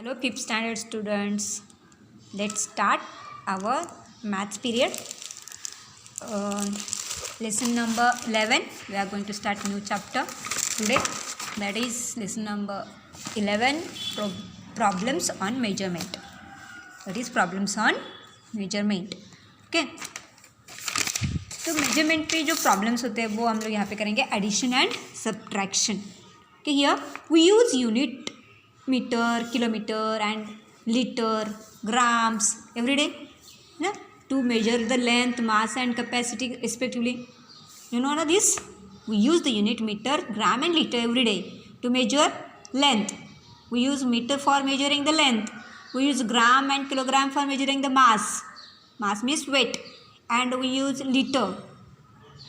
Hello, fifth standard students. Let's start our maths period. Lesson number 11. We are going to start new chapter today. That is lesson number 11. Problems on measurement. That is problems on measurement. Okay. तो measurement पे जो problems होते हैं वो हम लोग यहाँ पे करेंगे addition and subtraction. Okay, here we use unit metre, kilometre and litre, grams every day ना to measure the length, mass and capacity respectively. You know this? We use the unit meter, gram and liter every day to measure length. We use meter for measuring the length. We use gram and kilogram for measuring the mass. Mass means weight. And we use liter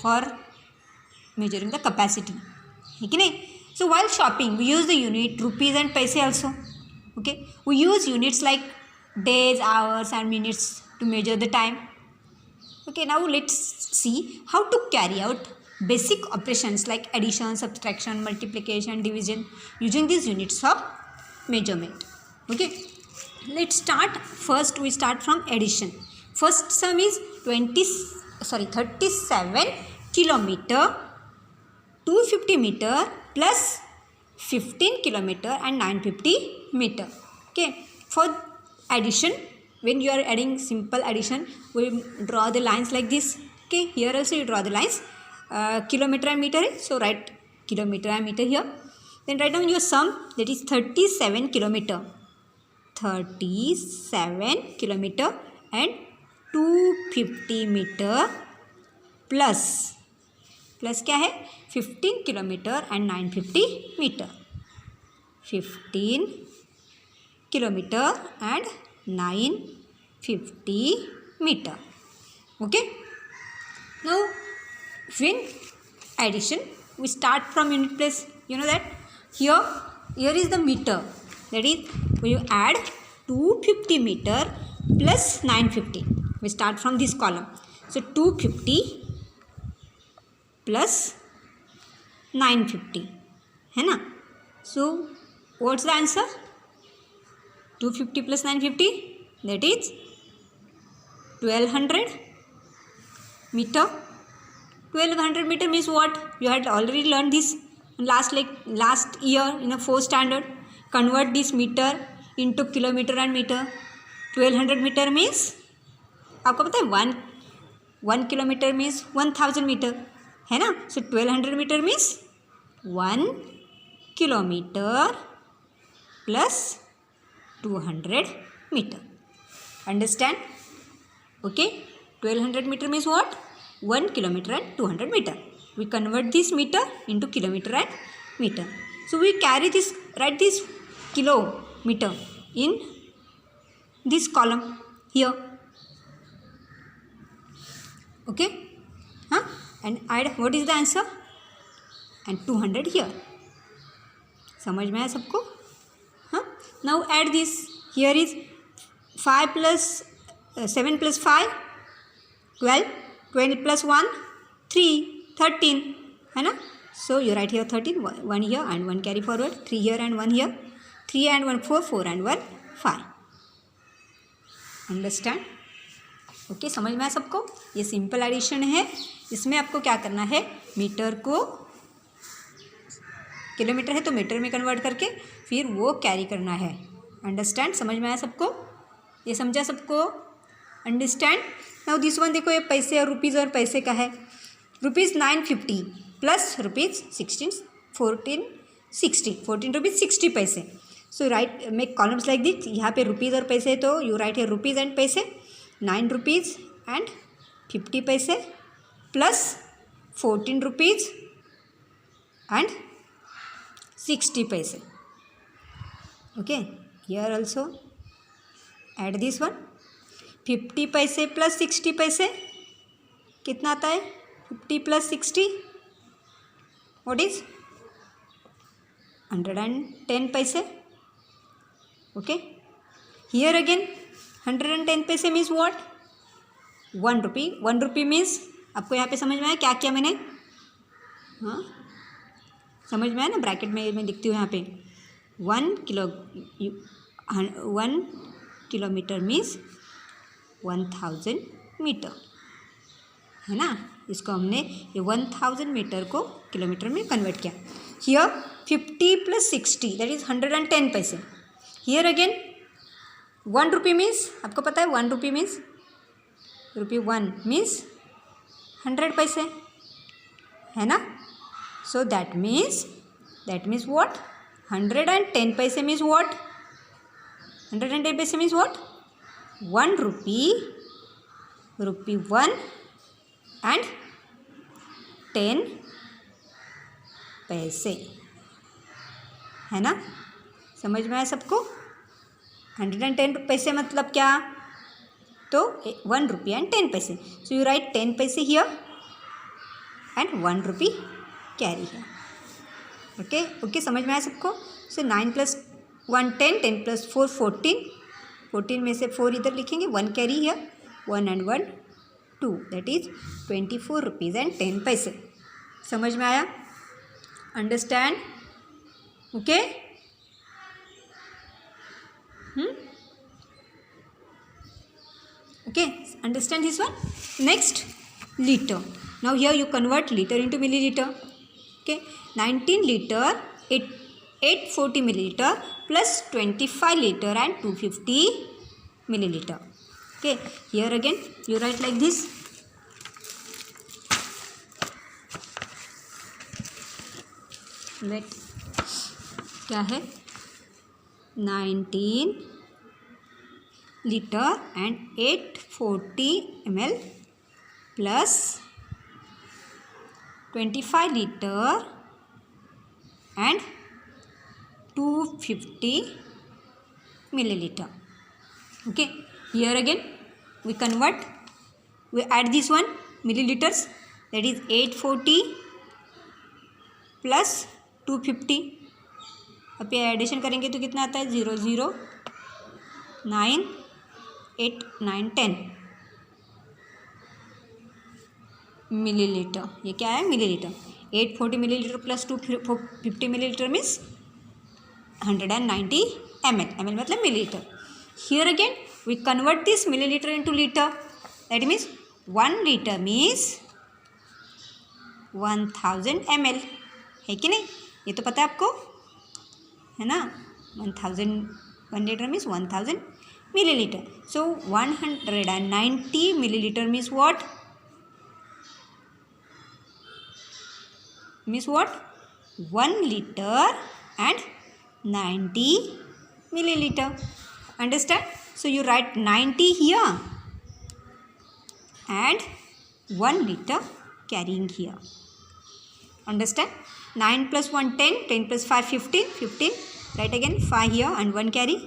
for measuring the capacity. है कि नहीं? So while shopping, we use the unit rupees and paise also. Okay, we use units like days, hours, and minutes to measure the time. Okay, now let's see how to carry out basic operations like addition, subtraction, multiplication, division using these units of measurement. Okay, let's start. First, we start from addition. First sum is 37 kilometer, 250 meter plus 15 kilometer and 950 meter. Okay, for addition, when you are adding simple addition, we draw the lines like this. Okay, here also you draw the lines. Kilometer and meter, so write kilometer and meter here. Then write down your sum, that is 37 kilometer. 37 kilometer and 250 meter plus क्या है 15 kilometre and 950 metre. 15 kilometre and 950 metre. Okay, now when addition we start from unit place. You know that here is the meter, that is we add 250 meter plus 950. We start from this column. So 250 plus 950 है ना. So what's the answer? 250 plus 950, that is 1200 meter. 1200 meter means what? You had already learned this last year in a 4th standard. Convert this meter into kilometer and meter. 1200 meter means आपको पता है 1 kilometre means 1000 metre है ना. So 1200 metre means 1 kilometre plus 200 metre. Understand? Okay, 1200 meter means what? 1 kilometer and 200 meter. We convert this meter into kilometer and meter. So we carry this, write this kilometer in this column here. Okay, and add, what is the answer? And 200 here. समझ में आया सबको? Now add this. Here is 5 plus 7 plus 5 12, 20 plus 1 3, 13 है ना. So you write here 13, 1 here and 1 carry forward, 3 here and 1 here, 3 and 1 4, 4 and 1 5. Understand? Okay, समझ में आया सबको? ये सिंपल एडिशन है. इसमें आपको क्या करना है, मीटर को किलोमीटर है तो मीटर में कन्वर्ट करके फिर वो कैरी करना है. अंडरस्टैंड? समझ में आया सबको? ये समझा सबको? अंडरस्टैंड? नाउ दिस वन देखो, ये पैसे और रुपीज़ और पैसे का है. रुपीज़ 950 प्लस रुपीज़ 14 रुपीज़ 60 पैसे. So right, make columns like this. यहाँ पे रुपीज़ और पैसे, तो यू राइट है rupees and paise. 9 rupees and 50 paise plus 14 rupees and 60 paise. Okay, here also add this one. 50 paise plus 60 paise कितना आता है? 50 plus 60, what is 110 paise. Okay, here again 110 पैसे means what? 1 rupee. 1 rupee means आपको यहाँ पे समझ में आया क्या किया मैंने? हाँ, समझ में आया ना. ब्रैकेट में मैं लिखती हूँ यहाँ पे 1 किलो 1 किलोमीटर मीन्स 1000 मीटर, है ना। इसको हमने ये 1000 मीटर को किलोमीटर में कन्वर्ट किया। हियर 50 + 60 दैट इज 110 पैसे। हियर अगेन 1 रुपी मीन्स, आपको पता है 1 रुपी मीन्स, रुपी 1 मीन्स 100 पैसे, है ना। सो दैट मीन्स व्हाट, 110 पैसे मीन्स व्हाट, 110 पैसे means what, 1 rupee, rupee 1 and 10 पैसे, है ना। समझ में आया सबको। 110 पैसे मतलब क्या, तो 1 रुपी एंड 10 पैसे। सो यू राइट 10 पैसे हियर एंड 1 रुपी कैरी है। ओके समझ में आया सबको। सो 9 + 1 10, 10 + 4 14, 14 में से 4 इधर लिखेंगे, 1 carry here, 1 and 1 2, that is 24 rupees and 10 पैसे। समझ में आया, understand, okay. Okay, understand this one. Next, liter. Now here you convert liter into milliliter. Okay, 19 liter 840 milliliter plus 25 liter and 250 milliliter. Okay, here again you write like this. Wait, क्या है, 19 liter and 840 ml plus 25 liter and 250 milliliter. Okay, here again we convert, we add this one milliliters, that is 840 plus 250. अब ये addition करेंगे तो कितना आता है, 0 0 9 8 9 10 millilitre. ये क्या है, millilitre. 840 millilitre plus 250 millilitre means 190 ml, ml मतलब millilitre. Here again we convert this millilitre into litre, that means 1 litre means 1000 ml, है कि नहीं, ये तो पता है आपको, है ना। 1 litre means 1000 milliliter. So 190 milliliter means what? Means what? 1 liter and 90 milliliter. Understand? So you write 90 here and 1 liter carrying here. Understand? 9 plus 1 10, 10 plus 5 15, 15. Write again 5 here and 1 carry.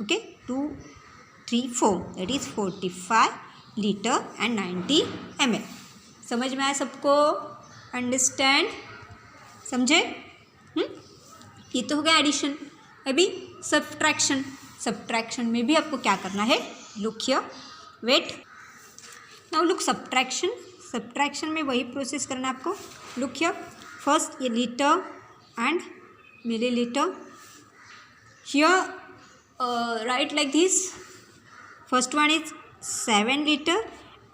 Okay, 2 3 4, that is 45 liter and 90 ml. समझ में आया सबको, understand, समझे। ये तो हो गया addition. अभी सब्ट्रैक्शन, सब्ट्रैक्शन में भी आपको क्या करना है, look here, wait, now look subtraction, subtraction में वही प्रोसेस करना है आपको। लुक हियर, फर्स्ट ये litre and millilitre, here write like this, first one is 7 liter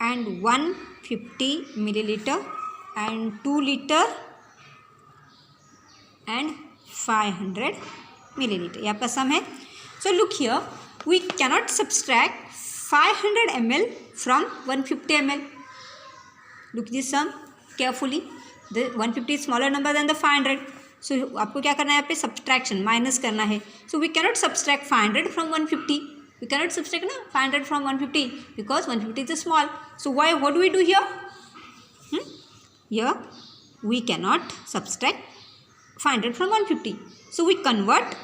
and 150 milliliter and 2 liter and 500 milliliter, ये आपका सम है। So look here, we cannot subtract 500 ml from 150 ml. Look this sum carefully, the 150 is smaller number than the 500. सो आपको क्या करना है, यहाँ पे subtraction, minus करना है। So we cannot subtract 500 from 150, we cannot subtract ना 500 from 150 because 150 is small. So why, what do we do here, here we cannot subtract 500 from 150, so we convert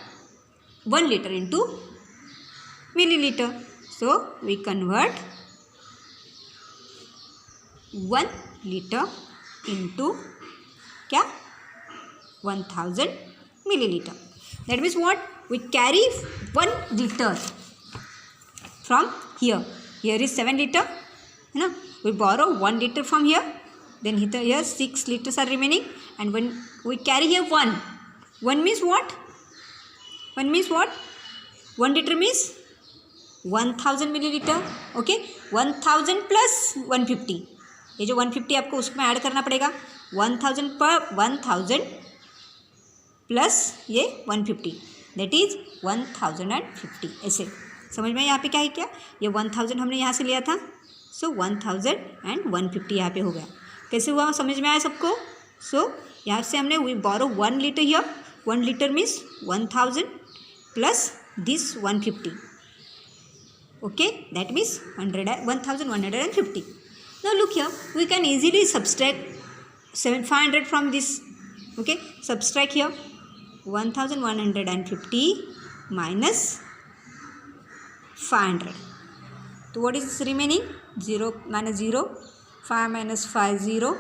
1 litre into millilitre. So we convert 1 litre into क्या, 1000 milliliter. That means what? We carry 1 liter from here. Here is 7 liter, है ना. We borrow 1 liter from here. Then here 6 liters are remaining, and when we carry here 1 means what? 1 means what? 1 litre means 1000 millilitre. Okay, 1000 plus 150. ये जो 150 आपको उसमें add करना पड़ेगा. 1000 पर 1000 plus ये 150, दैट इज 1050. ऐसे समझ में यहाँ पे क्या है, क्या ये 1000 हमने यहाँ से लिया था, सो 1050 यहाँ पे हो गया. कैसे हुआ समझ में आया सबको? सो यहाँ से हमने we borrow 1 litre here. 1 litre means 1000 plus this 150. Okay, that means 1150. Now look here, we can easily subtract 500 from this. Okay, subtract here 1150 minus 500. So what is remaining? 0 minus 0, 5 minus 5 0,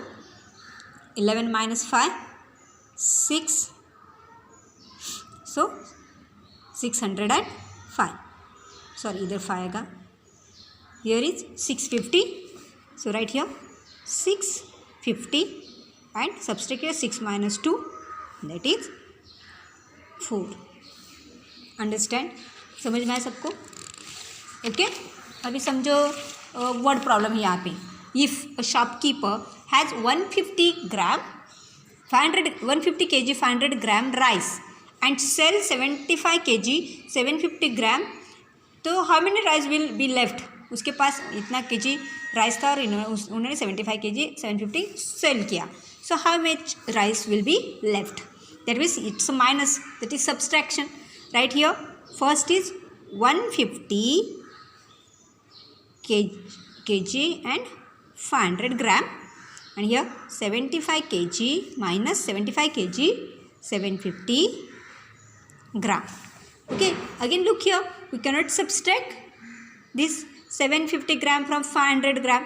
11 minus 5 6. So 605. Sorry, इधर 5 आएगा. Here is 650. So write here 650 and subtract here 6 minus 2, that is 4. Understand? समझ में आया सबको? Okay, अभी समझो word problem है यहाँ पे. If a shopkeeper has 150 kg 500 gram rice and sell 75 kg 750 gram, तो how many rice will be left. उसके पास इतना केजी राइस था और उन्होंने 75 kg 750 सेल किया. So how much rice will be left. That means it's minus, that is subtraction. Right here first is 150 kg and 500 gram, and here 75 kg minus 75 kg 750 gram. Okay, again look here, we cannot subtract this 750 gram from 500 gram.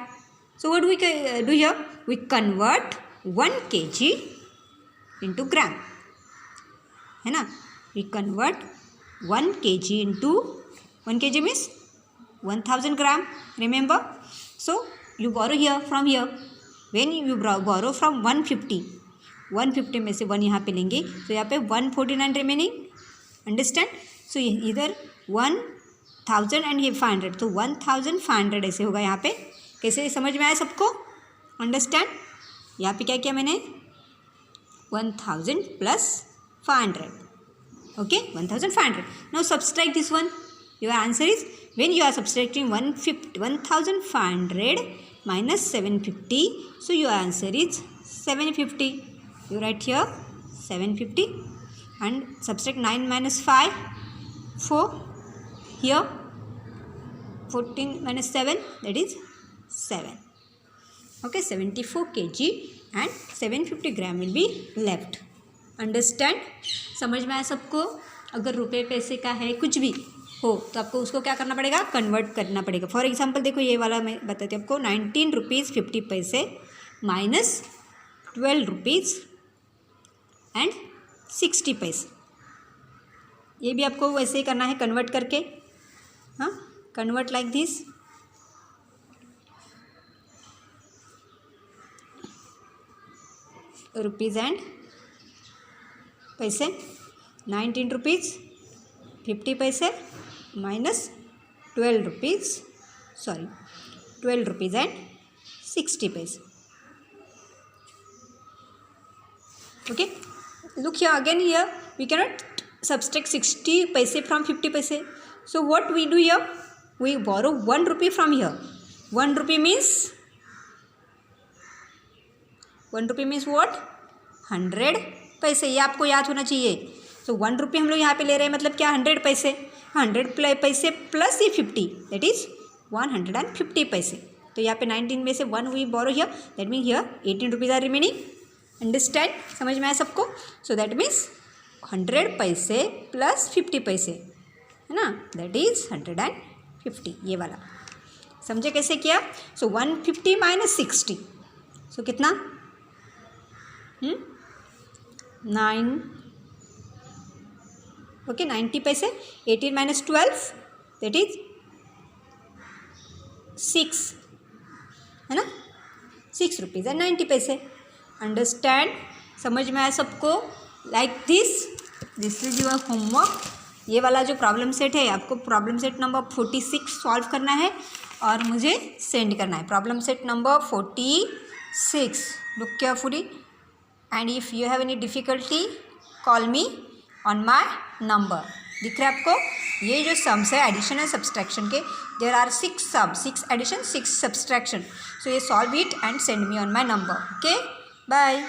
So what we do here? We convert 1 kg into gram. है ना? We convert 1 kg into 1 kg means 1000 gram. Remember? So you borrow here from here. When you borrow from 150 में से 1 यहाँ पे लेंगे, तो यहाँ पे 149 remaining. अंडरस्टैंड? सो इधर 1000 एंड ये 500, तो 1500 ऐसे होगा यहाँ पे. कैसे समझ में आया सबको? अंडरस्टैंड? यहाँ पे क्या किया मैंने? 1000 plus 500. Okay, 1500. Now subtract this one. Your answer is when you are subtracting 1500 minus 750, so your answer is 750. You write here 750 and subtract 9 minus 5 4. Here 14 minus 7, that is 7. Okay, 74 kg and 750 gram will be left. Understand? समझ में आया सबको? अगर रुपये पैसे का है कुछ भी हो तो आपको उसको क्या करना पड़ेगा? कन्वर्ट करना पड़ेगा. फॉर एग्जांपल देखो, ये वाला मैं बताती हूँ आपको. 19 रुपीज़ 50 पैसे माइनस 12 रुपीज़ एंड 60 पैसे. ये भी आपको वैसे ही करना है, कन्वर्ट करके. हाँ, convert like this. Rupees and पैसे. 19 रुपीज़ 50 पैसे माइनस 12 रुपीज़ एंड 60 पैसे. Okay, look here again. Here we cannot subtract 60 paise from 50 paise. So what we do here? We borrow 1 rupee from here. 1 rupee means what? 100 पैसे. ये आपको याद होना चाहिए. So 1 रुपये हम लोग यहाँ पे ले रहे हैं, मतलब क्या? 100 पैसे. 100 पैसे प्लस ये 50, दैट इज 150 पैसे. तो यहाँ पे 19 में से 1 we borrow here, that mean here 18 rupees are remaining. Understand? समझ में आया सबको? सो दैट मीन्स 100 पैसे प्लस 50 पैसे, है ना? That is 150. ये वाला समझे कैसे किया? सो 150 माइनस 60, सो कितना? 9. ओके, 90 पैसे. 18 माइनस 12, दैट इज 6, है ना? 6 रुपीज़ एंड 90 पैसे. अंडरस्टैंड? समझ में आया सबको? Like this is your homework. ये वाला जो प्रॉब्लम सेट है आपको प्रॉब्लम सेट नंबर 46 सॉल्व करना है और मुझे सेंड करना है। Problem set number 46, look carefully and if you have any difficulty call me on my number. दिख रहा है आपको? ये जो सम्स है एडिशन एंड सब्सट्रैक्शन के, there are 6 sum, 6 addition 6 subtraction. So ये solve it and send me on my number. Okay, bye.